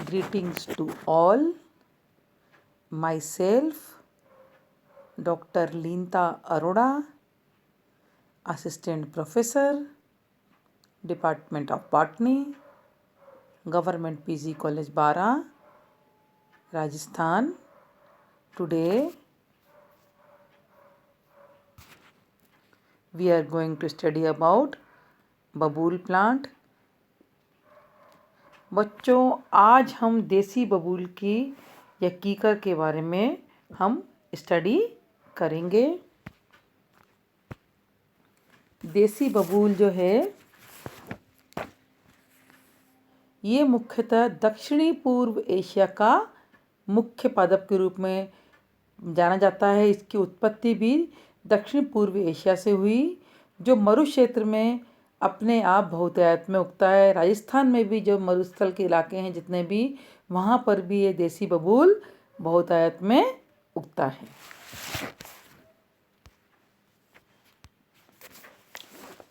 Greetings to all. Myself, Dr. Linta Arora, Assistant Professor, Department of Botany, Government PG College Bara, Rajasthan. Today we are going to study about बबूल plant. बच्चों, आज हम देसी बबूल की या कीकर के बारे में हम स्टडी करेंगे। देसी बबूल जो है ये मुख्यतः दक्षिणी पूर्व एशिया का मुख्य पादप के रूप में जाना जाता है। इसकी उत्पत्ति भी दक्षिण पूर्व एशिया से हुई, जो मरुक्षेत्र में अपने आप बहुतायत में उगता है। राजस्थान में भी जो मरुस्थल के इलाके हैं जितने भी, वहाँ पर भी ये देसी बबूल बहुतायत में उगता है।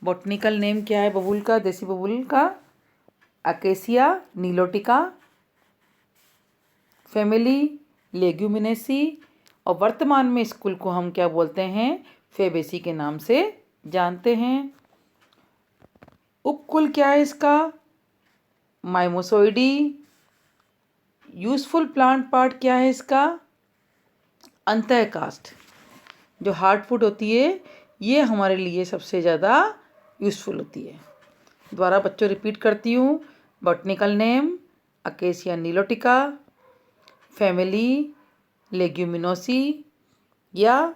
बॉटनिकल नेम क्या है बबूल का, देसी बबूल का? अकेसिया नीलोटिका, फैमिली लेग्यूमिनेसी, और वर्तमान में इस कुल को हम क्या बोलते हैं? फेबेसी के नाम से जानते हैं। उपकुल क्या है इसका? माइमोसोइडी। यूजफुल प्लांट पार्ट क्या है इसका? अंतःकाष्ठ, जो हार्डवुड होती है, ये हमारे लिए सबसे ज़्यादा यूजफुल होती है। दोबारा बच्चों रिपीट करती हूँ। Botanical name acacia नीलोटिका, family Leguminosae, या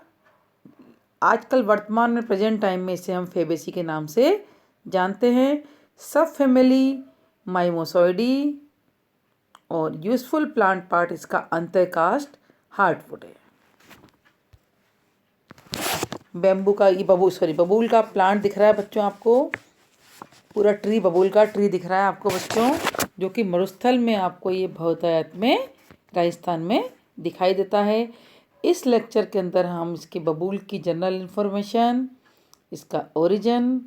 आजकल वर्तमान में प्रेजेंट टाइम में इसे हम फेबेसी के नाम से जानते हैं। सब फैमिली माइमोसोइडी, और यूजफुल प्लांट पार्ट इसका अंतःकाष्ठ हार्डवुड है। बैम्बू का ये बबूल का प्लांट दिख रहा है बच्चों आपको, पूरा ट्री बबूल का ट्री दिख रहा है आपको बच्चों, जो कि मरुस्थल में आपको ये बहुतायत में राजस्थान में दिखाई देता है। इस लेक्चर के अंदर हम इसके बबूल की जनरल इन्फॉर्मेशन, इसका ओरिजिन,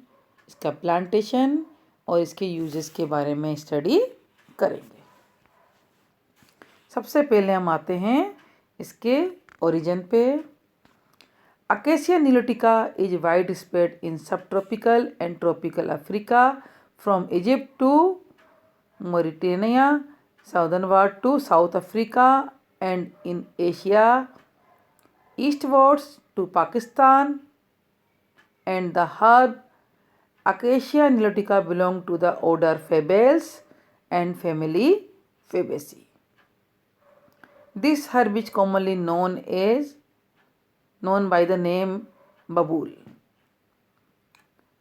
इसका प्लांटेशन और इसके यूजेस के बारे में स्टडी करेंगे। सबसे पहले हम आते हैं इसके ओरिजिन पे। Acacia nilotica is widespread in subtropical and tropical Africa from Egypt to Mauritania, southwards to South Africa, and in Asia eastwards to Pakistan, and the herb Acacia nilotica belong to the order Fabaceae and family Fabaceae. This herb is commonly known by the name बबूल।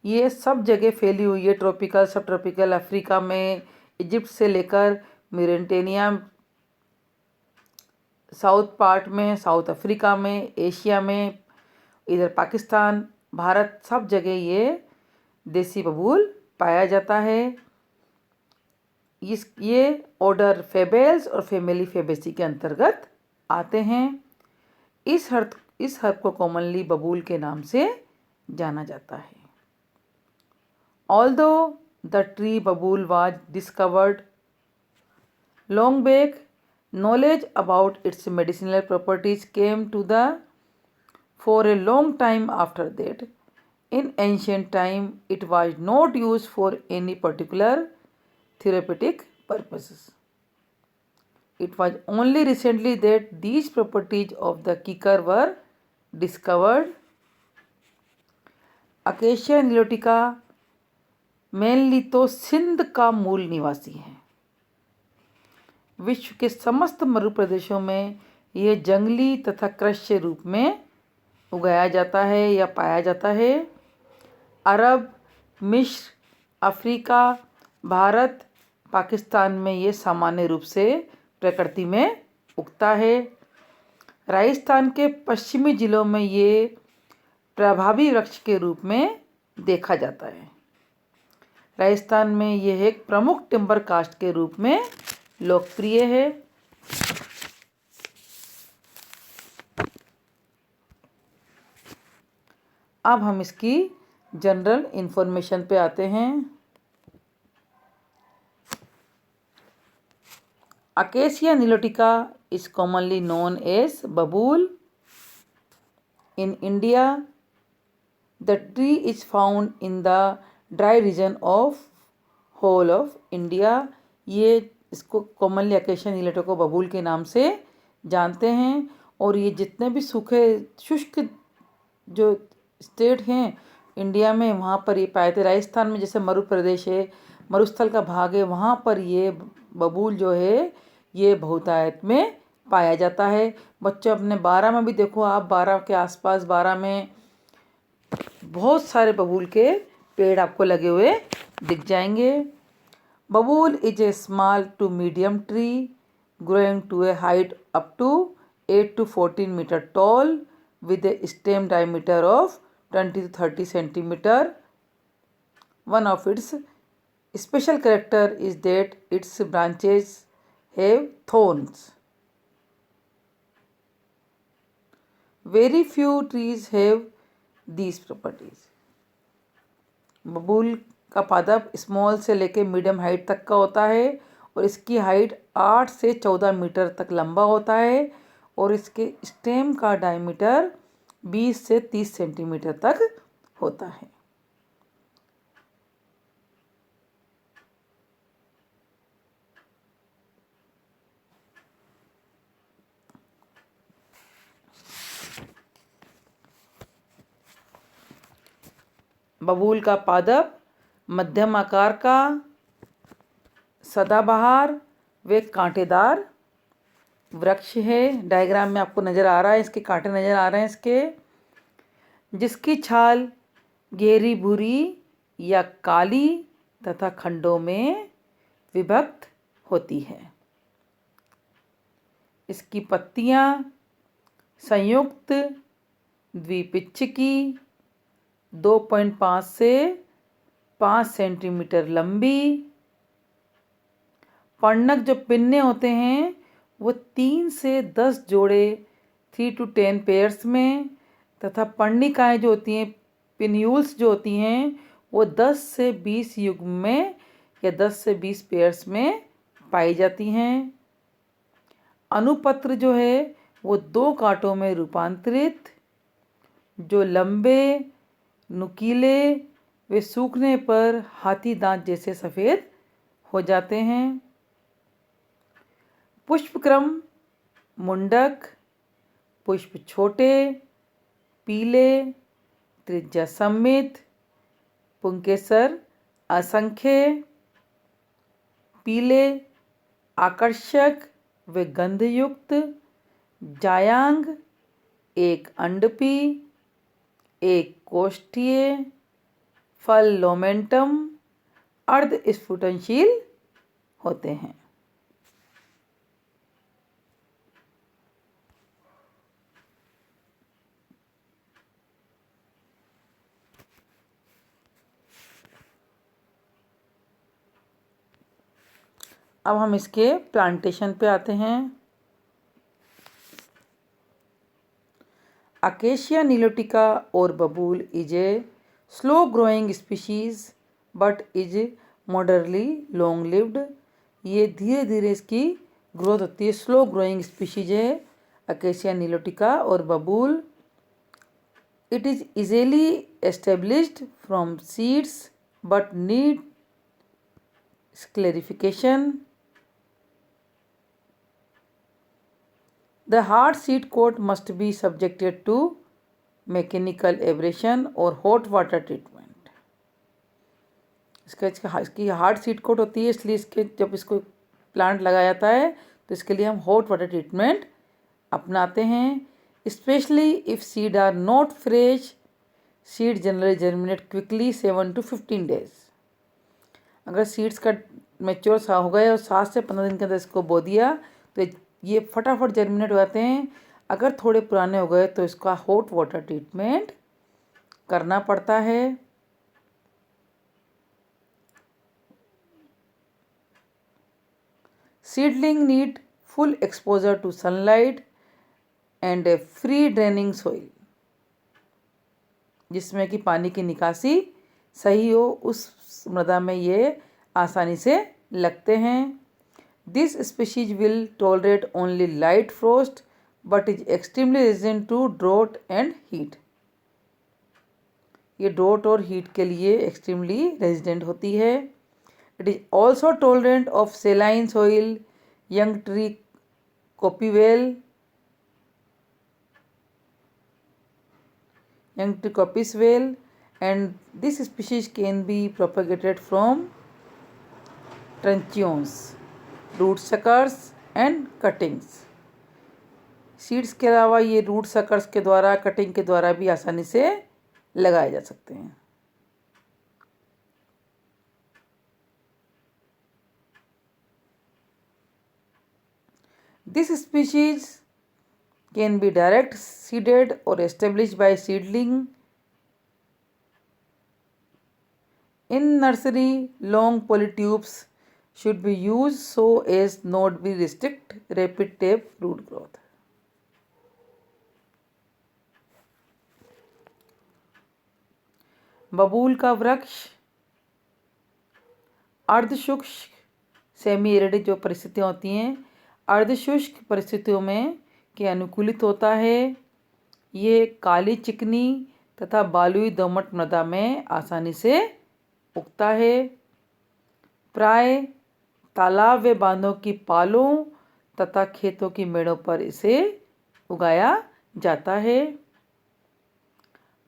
ये सब जगह फैली हुई है, tropical सब tropical Africa में, Egypt से लेकर मॉरिटेनिया साउथ पार्ट में, साउथ अफ्रीका में, एशिया में, इधर पाकिस्तान, भारत, सब जगह ये देसी बबूल पाया जाता है। ये ऑर्डर फेबेल्स और फैमिली फेबेसी के अंतर्गत आते हैं। इस हर्ब को कॉमनली बबूल के नाम से जाना जाता है। ऑल्दो द ट्री बबूल was discovered long back, knowledge about its medicinal properties came to the for a long time after that. In ancient time, it was not used for any particular therapeutic purposes. It was only recently that these properties of the kikar were discovered. Acacia nilotica mainly तो सिंध का मूल निवासी है। विश्व के समस्त मरु प्रदेशों में यह जंगली तथा कृषि रूप में उगाया जाता है या पाया जाता है। अरब, मिस्र, अफ्रीका, भारत, पाकिस्तान में ये सामान्य रूप से प्रकृति में उगता है। राजस्थान के पश्चिमी जिलों में ये प्रभावी वृक्ष के रूप में देखा जाता है। राजस्थान में यह एक प्रमुख टिम्बर कास्ट के रूप में लोकप्रिय है। अब हम इसकी जनरल इंफॉर्मेशन पे आते हैं। Acacia nilotica is commonly known as babul. In India, the tree is found in the dry region of whole of India. ये इसको कॉमनली अकेशिया निलोटिका को बबूल के नाम से जानते हैं और ये जितने भी सूखे शुष्क जो स्टेट हैं इंडिया में वहाँ पर ये पाए थे। राजस्थान में जैसे मरु प्रदेश है, मरुस्थल का भाग है, वहाँ पर ये बबूल जो है ये बहुतायत में पाया जाता है। बच्चों अपने 12 में भी देखो आप, 12 के आसपास 12 में बहुत सारे बबूल के पेड़ आपको लगे हुए दिख जाएंगे। Babul is a small to medium tree growing to a height up to 8 to 14 meter tall with a stem diameter of 20 to 30 centimeter. One of its special character is that its branches have thorns. Very few trees have these properties. बबूल का पादप small से लेके medium height तक का होता है और इसकी हाइट 8 से 14 मीटर तक लंबा होता है और इसके स्टेम का डायमीटर 20 से 30 सेंटीमीटर तक होता है। बबूल का पादप मध्यम आकार का, सदाबहार व कांटेदार वृक्ष है। डायग्राम में आपको नज़र आ रहा है, इसके कांटे नज़र आ रहे हैं इसके, जिसकी छाल गहरी भूरी या काली तथा खंडों में विभक्त होती है। इसकी पत्तियां संयुक्त द्विपिच्छकी 2.5 से 5 सेंटीमीटर लंबी। पर्णक जो पिन्ने होते हैं वो 3 से 10 जोड़े 3 to 10 पेयर्स में तथा पर्णिकाएँ जो होती हैं, पिन्यूल्स जो होती हैं, वो 10 से 20 युग्म में या 10 से 20 पेयर्स में पाई जाती हैं। अनुपत्र जो है वो 2 कांटों में रूपांतरित, जो लंबे, नुकीले वे सूखने पर हाथी दांत जैसे सफ़ेद हो जाते हैं। पुष्पक्रम मुंडक, पुष्प छोटे, पीले, त्रिज्या सममित, पुंकेसर असंख्य, पीले, आकर्षक व गंधयुक्त, जायांग, एक अंडपी, एक कोष्ठीय, फल लोमेंटम, अर्ध स्फुटनशील होते हैं। अब हम इसके प्लांटेशन पे आते हैं। अकेशिया निलोटिका और बबूल is a slow growing species but is moderately long lived. ये धीरे धीरे इसकी ग्रोथ होती है। स्लो ग्रोइंग स्पीशीज है अकेशिया निलोटिका और बबूल। It is easily established from seeds but need clarification. The hard seed coat must be subjected to mechanical abrasion और hot water treatment। इसकी हार्ड सीड कोट होती है, इसलिए इसके जब इसको प्लांट लगाया जाता है तो इसके लिए हम हॉट वाटर ट्रीटमेंट अपनाते हैं। Specially if seed are not fresh, seed generally germinate quickly 7 to 15 days। अगर सीड्स का मेच्योर हो गए और 7 से 15 दिन के अंदर इसको बो दिया तो ये फटाफट जर्मिनेट हो जाते हैं। अगर थोड़े पुराने हो गए तो इसका हॉट वाटर ट्रीटमेंट करना पड़ता है। Seedling need full exposure to sunlight and a free draining soil, जिसमें कि पानी की निकासी सही हो, उस मृदा में ये आसानी से लगते हैं। This species will tolerate only light frost but is extremely resistant to drought and heat. ये ड्रोट और हीट के लिए एक्सट्रीमली रेजिडेंट होती है. It is also tolerant of saline soil, young tree coppice well, and this species can be propagated from truncheons, root suckers and cuttings. Seeds के अलावा ये root suckers के द्वारा, कटिंग के द्वारा भी आसानी से लगाए जा सकते हैं. This species can be direct seeded or established by seedling. In nursery, long polytubes should be used so as not be restrict rapid tape root growth. बबूल का वृक्ष अर्धशुष्क सेमी एरिड जो परिस्थितियाँ होती हैं, अर्धशुष्क परिस्थितियों में के अनुकूलित होता है. ये काली चिकनी तथा बालुई दोमट मृदा में आसानी से उगता है. प्राय तालाब व बांधों की पालों तथा खेतों की मेड़ों पर इसे उगाया जाता है.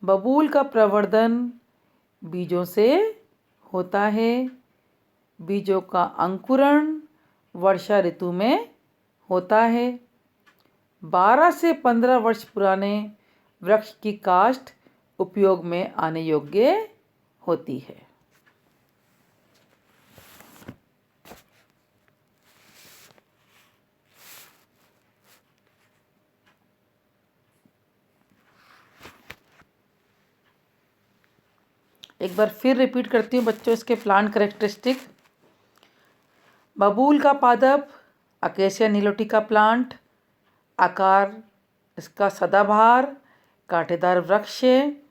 बबूल का प्रवर्धन बीजों से होता है. बीजों का अंकुरण वर्षा ऋतु में होता है. 12 से 15 वर्ष पुराने वृक्ष की काष्ठ उपयोग में आने योग्य होती है. एक बार फिर रिपीट करती हूँ बच्चों इसके प्लांट करेक्टरिस्टिक. बबूल का पादप अकेसिया निलोटिका प्लांट, आकार इसका सदाबहार कांटेदार वृक्ष है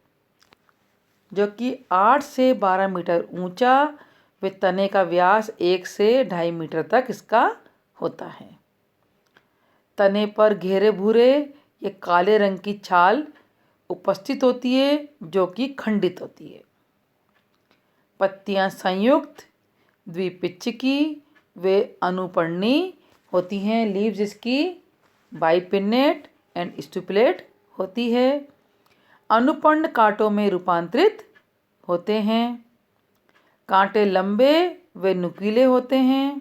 जो कि 8 से 12 मीटर ऊंचा व तने का व्यास 1 से 2.5 मीटर तक इसका होता है. तने पर घेरे भूरे या काले रंग की छाल उपस्थित होती है जो कि खंडित होती है. पत्तियां संयुक्त, द्विपिच्छकी व अनुपर्णी होती हैं. लीव्स इसकी बाइपिन्नेट एंड स्टुपुलेट होती है. अनुपर्ण कांटों में रूपांतरित होते हैं. कांटे लंबे व नुकीले होते हैं.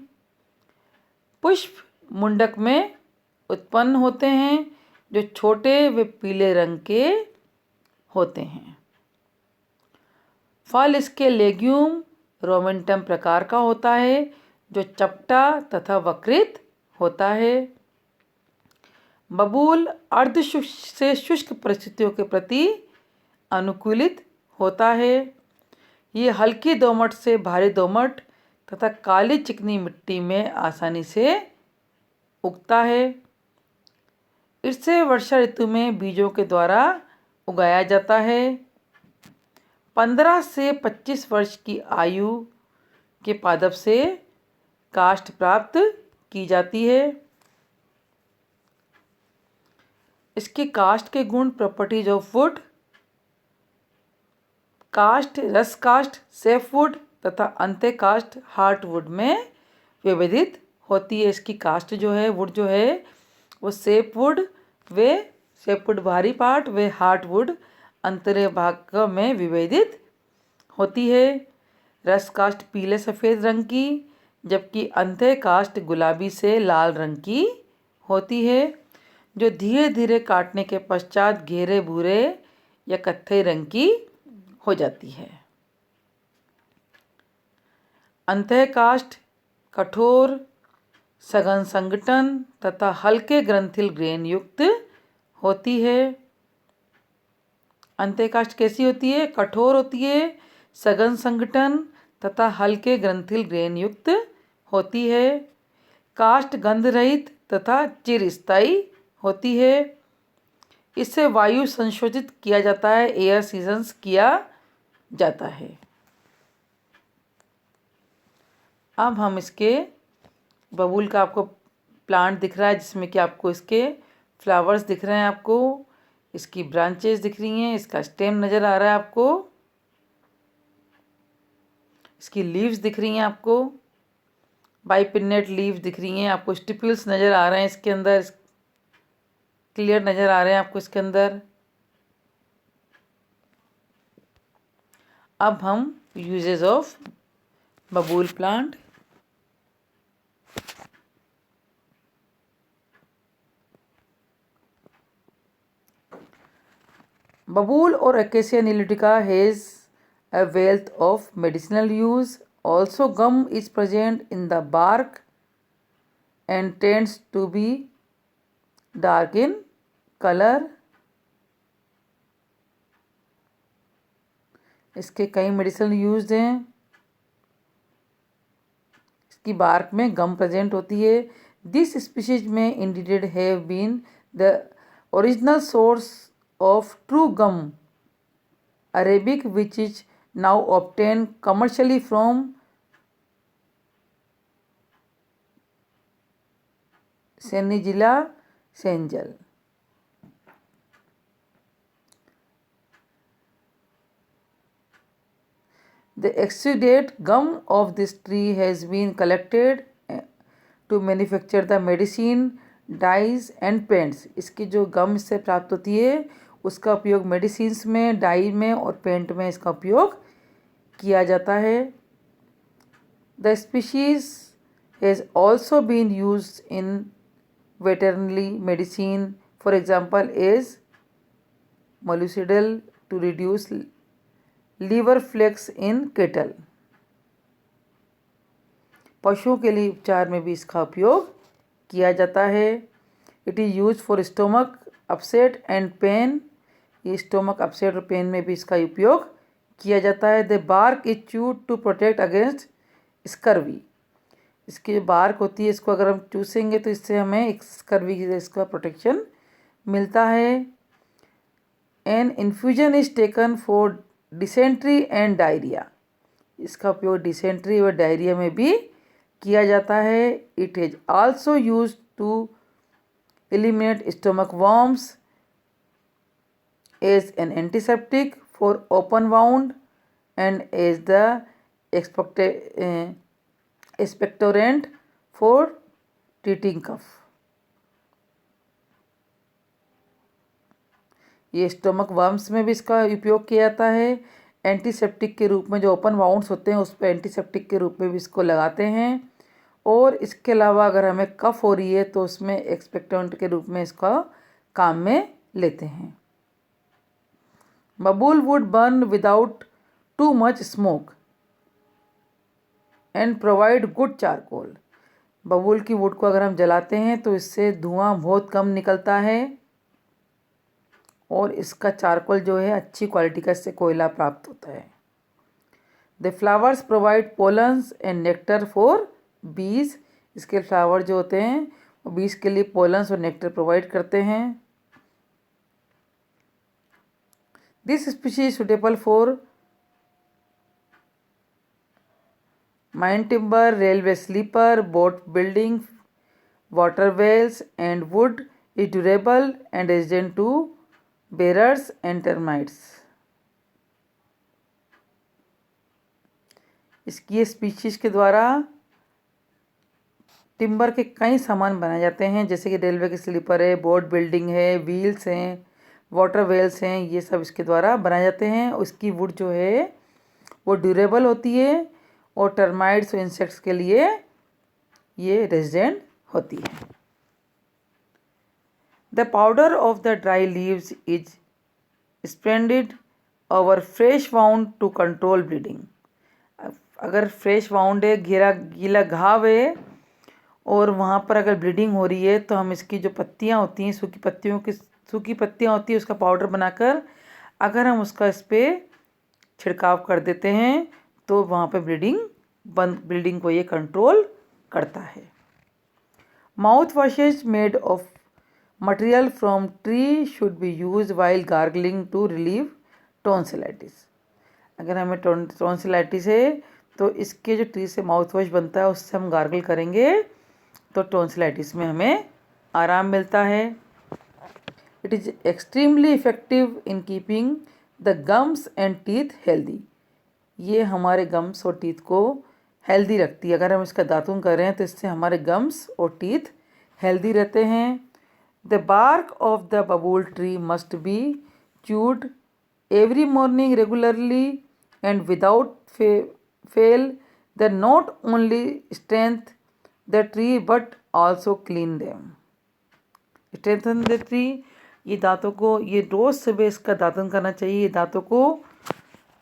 पुष्प मुंडक में उत्पन्न होते हैं जो छोटे व पीले रंग के होते हैं. फल इसके लेग्यूम रोमेंटम प्रकार का होता है जो चपटा तथा वक्रित होता है. बबूल अर्धशुष्क से शुष्क परिस्थितियों के प्रति अनुकूलित होता है. ये हल्की दोमट से भारी दोमट तथा काली चिकनी मिट्टी में आसानी से उगता है. इसे वर्षा ऋतु में बीजों के द्वारा उगाया जाता है. 15 से 25 वर्ष की आयु के पादप से काष्ठ प्राप्त की जाती है. इसकी काष्ठ के गुण प्रॉपर्टीज ऑफ वुड, काष्ठ रस काष्ठ सेफ वुड तथा अंत्य काष्ठ हार्ट वुड में विभेदित होती है. इसकी काष्ठ जो है वुड जो है वो सेफ वुड बाहरी पार्ट व हार्ट वुड अंतरे भाग में विभेदित होती है. रस काष्ठ पीले सफ़ेद रंग की जबकि अंत्य काष्ठ गुलाबी से लाल रंग की होती है जो धीरे धीरे काटने के पश्चात घेरे भूरे या कत्थई रंग की हो जाती है. अंत्य काष्ठ कठोर सघन संगठन तथा हल्के ग्रंथिल ग्रेन युक्त होती है. अंत्य काष्ठ कैसी होती है? कठोर होती है, सघन संगठन तथा हल्के ग्रंथिल ग्रेन युक्त होती है. काष्ठ गंध रहित तथा चिरस्थायी होती है. इससे वायु संशोधित किया जाता है, एयर सीजन्स किया जाता है. अब हम इसके बबूल का आपको प्लांट दिख रहा है जिसमें कि आपको इसके फ्लावर्स दिख रहे हैं, आपको इसकी ब्रांचेस दिख रही हैं, इसका स्टेम नज़र आ रहा है आपको, इसकी लीव्स दिख रही हैं आपको, बाइपिन्नेट लीव्स दिख रही हैं आपको, स्टिपल्स नज़र आ रहे हैं इसके अंदर, क्लियर नज़र आ रहे हैं आपको इसके अंदर। अब हम यूजेस ऑफ बबूल plant. Babool or Acacia nilotica has a wealth of medicinal use. Also, gum is present in the bark and tends to be dark in color. इसके कई मेडिसिनल यूज हैं। इसकी बार्क में गम प्रेजेंट होती है। This species में indicated have been the original source of true gum arabic, which is now obtained commercially from Senegilla Sengel. The exudate gum of this tree has been collected to manufacture the medicine, dyes and paints. इसकी जो गम इससे प्राप्त होती है उसका उपयोग medicines में, die में और पेंट में इसका उपयोग किया जाता है। The species has also been used in veterinary medicine, for example as molluscicidal to reduce liver flukes in cattle. पशुओं के लिए उपचार में भी इसका उपयोग किया जाता है। It is use for stomach upset and pain. ये स्टोमक अपसेट और पेन में भी इसका उपयोग किया जाता है। The bark is chewed to protect against scurvy. इसकी जो बार्क होती है इसको अगर हम चूसेंगे तो इससे हमें एक स्कर्वी की इसका प्रोटेक्शन मिलता है। An infusion is taken for dysentery and diarrhoea. इसका उपयोग डिसेंट्री और डायरिया में भी किया जाता है। It is also use to eliminate stomach worms, as an antiseptic for open wound and as the expectorant for treating cough. ये stomach worms में भी इसका उपयोग किया जाता है। एंटीसेप्टिक के रूप में जो ओपन वाउंड्स होते हैं उस पर एंटीसेप्टिक के रूप में भी इसको लगाते हैं। और इसके अलावा अगर हमें कफ हो रही है तो उसमें एक्सपेक्टेंट के रूप में इसका काम में लेते हैं। बबूल would burn without too much smoke and provide good charcoal. बबूल की वुड को अगर हम जलाते हैं तो इससे धुआं बहुत कम निकलता है और इसका चारकोल जो है अच्छी क्वालिटी का इससे कोयला प्राप्त होता है। The flowers provide pollens and nectar for बीज। इसके फ्लावर जो होते हैं वो बीज के लिए पोलन्स और नेक्टर प्रोवाइड करते हैं। This species suitable for mine timber, railway sleeper, boat building, water wells and wood is durable and resistant to borers and termites. इसकी स्पीशीज के द्वारा टिम्बर के कई सामान बनाए जाते हैं जैसे कि रेलवे के स्लीपर है, बोट बिल्डिंग है, व्हील्स हैं, वाटर वेल्स हैं, ये सब इसके द्वारा बनाए जाते हैं। उसकी वुड जो है वो ड्यूरेबल होती है और टर्माइट्स और इंसेक्ट्स के लिए ये रेजिस्टेंट होती है। The powder of the dry leaves is spreaded over fresh wound to control bleeding. अगर फ्रेश वाउंड है, गीला घाव है और वहाँ पर अगर ब्लीडिंग हो रही है तो हम इसकी जो पत्तियाँ होती हैं, सूखी पत्तियाँ होती हैं, उसका पाउडर बनाकर अगर हम उसका इस पर छिड़काव कर देते हैं तो वहाँ पे ब्लीडिंग को ये कंट्रोल करता है। Mouth washes made of material from tree should be use while gargling to relieve tonsillitis. अगर हमें टॉन्सिलाइटिस है तो इसके जो ट्री से माउथ वॉश बनता है उससे हम गार्गल करेंगे तो टॉन्सिलाइटिस में हमें आराम मिलता है। It is extremely effective in keeping the gums and teeth healthy. ये हमारे गम्स और टीथ को हेल्दी रखती है। अगर हम इसका दातुन कर रहे हैं तो इससे हमारे गम्स और टीथ हेल्दी रहते हैं। द बार्क ऑफ द बबूल tree must be chewed every morning regularly and without fail. They not only strengthen the tree but also clean them. Strengthen the tree, ये दांतों को, ये रोज़ सुबह इसका दातन करना चाहिए। ये दांतों को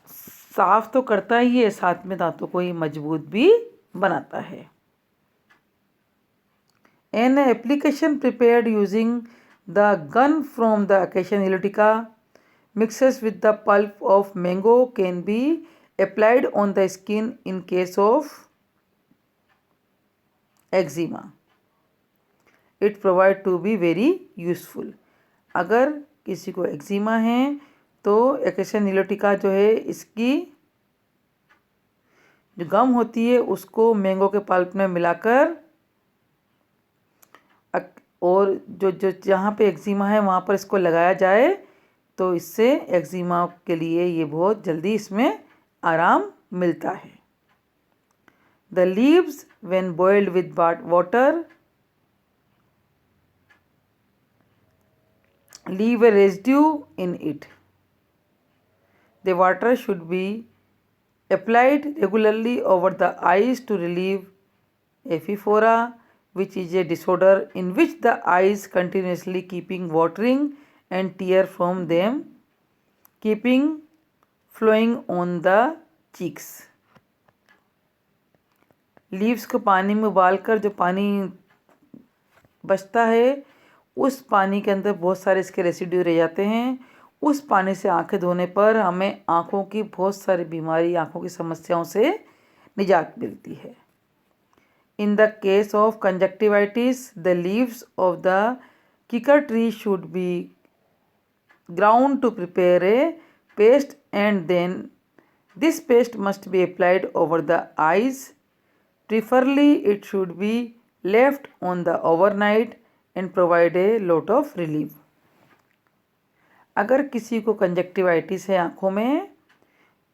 साफ तो करता ही है, साथ में दांतों को ये मजबूत भी बनाता है। An application prepared using the gun from the Acacia nilotica mixes with the pulp of mango can be applied on the skin in case of eczema. It proved to be very useful. अगर किसी को eczema है तो acacia निलोटिका जो है, इसकी जो गम होती है उसको मैंगो के पल्प में मिलाकर और जो जहाँ पे एक्जिमा है वहाँ पर इसको लगाया जाए तो इससे एक्जिमा के लिए ये बहुत जल्दी इसमें आराम मिलता है। The leaves when boiled with water leave A residue in it. The water should be applied regularly over the eyes to relieve epiphora, which is a disorder in which the eyes continuously keeping watering and tear from them keeping flowing on the cheeks. Leaves को पानी में उबालकर जो पानी बचता है उस पानी के अंदर बहुत सारे इसके रेसिड्यू रह जाते हैं। उस पानी से आंखें धोने पर हमें आँखों की बहुत सारी बीमारी, आँखों की समस्याओं से निजात मिलती है। In the case of conjunctivitis the leaves of the kicker tree should B ground to prepare a paste and then this paste must be applied over the eyes. Preferably it should be left on the overnight and provide a lot of relief. अगर किसी को conjunctivitis है आँखों में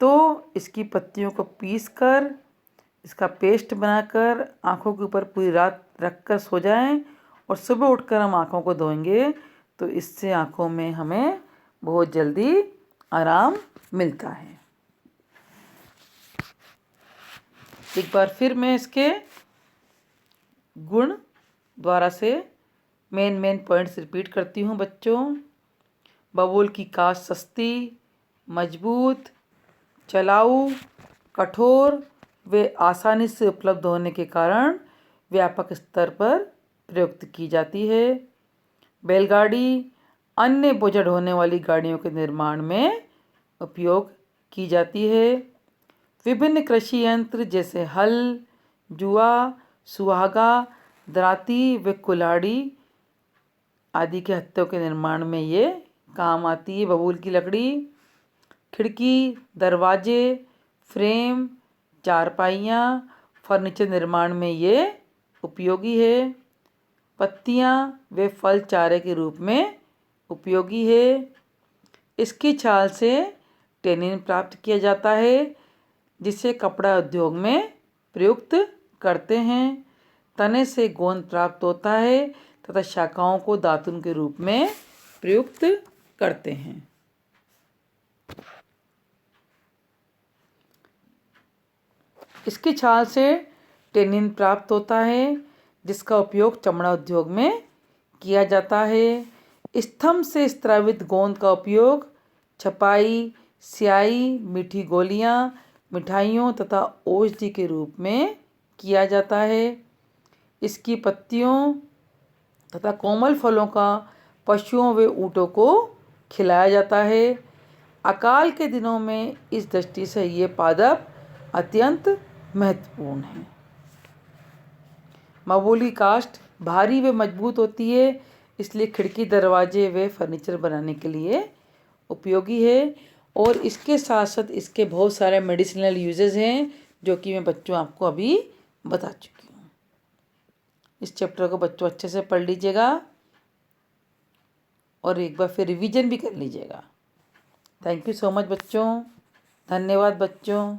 तो इसकी पत्तियों को पीसकर इसका पेस्ट बनाकर आँखों के ऊपर पूरी रात रखकर सो जाएं और सुबह उठकर हम आँखों को धोएंगे तो इससे आँखों में हमें बहुत जल्दी आराम मिलता है। एक बार फिर मैं इसके गुण द्वारा से मेन पॉइंट्स रिपीट करती हूँ बच्चों। बबूल की काश सस्ती, मजबूत, चलाऊ, कठोर व आसानी से उपलब्ध होने के कारण व्यापक स्तर पर प्रयुक्त की जाती है। बैलगाड़ी अन्य बोझ ढोने वाली गाड़ियों के निर्माण में उपयोग की जाती है। विभिन्न कृषि यंत्र जैसे हल, जुआ, सुहागा, दराती व कुल्हाड़ी आदि के हत्थों के निर्माण में ये काम आती है बबूल की लकड़ी। खिड़की, दरवाजे, फ्रेम, चारपाइयाँ, फर्नीचर निर्माण में ये उपयोगी है। पत्तियाँ व फल चारे के रूप में उपयोगी है। इसकी छाल से टेनिन प्राप्त किया जाता है जिसे कपड़ा उद्योग में प्रयुक्त करते हैं। तने से गोंद प्राप्त होता है तथा शाखाओं को दातुन के रूप में प्रयुक्त करते हैं। इसकी छाल से टेनिन प्राप्त होता है जिसका उपयोग चमड़ा उद्योग में किया जाता है। स्तंभ से स्रावित गोंद का उपयोग छपाई, स्याही, मीठी गोलियां, मिठाइयों तथा औषधि के रूप में किया जाता है। इसकी पत्तियों तथा कोमल फलों का पशुओं व ऊँटों को खिलाया जाता है। अकाल के दिनों में इस दृष्टि से ये पादप अत्यंत महत्वपूर्ण है। बबूली काष्ठ भारी व मजबूत होती है इसलिए खिड़की, दरवाजे व फर्नीचर बनाने के लिए उपयोगी है। और इसके साथ साथ इसके बहुत सारे मेडिसिनल यूजेस हैं जो कि मैं बच्चों आपको अभी बता चुकी हूँ। इस चैप्टर को बच्चों अच्छे से पढ़ लीजिएगा और एक बार फिर रिवीजन भी कर लीजिएगा। थैंक यू सो मच बच्चों, धन्यवाद बच्चों।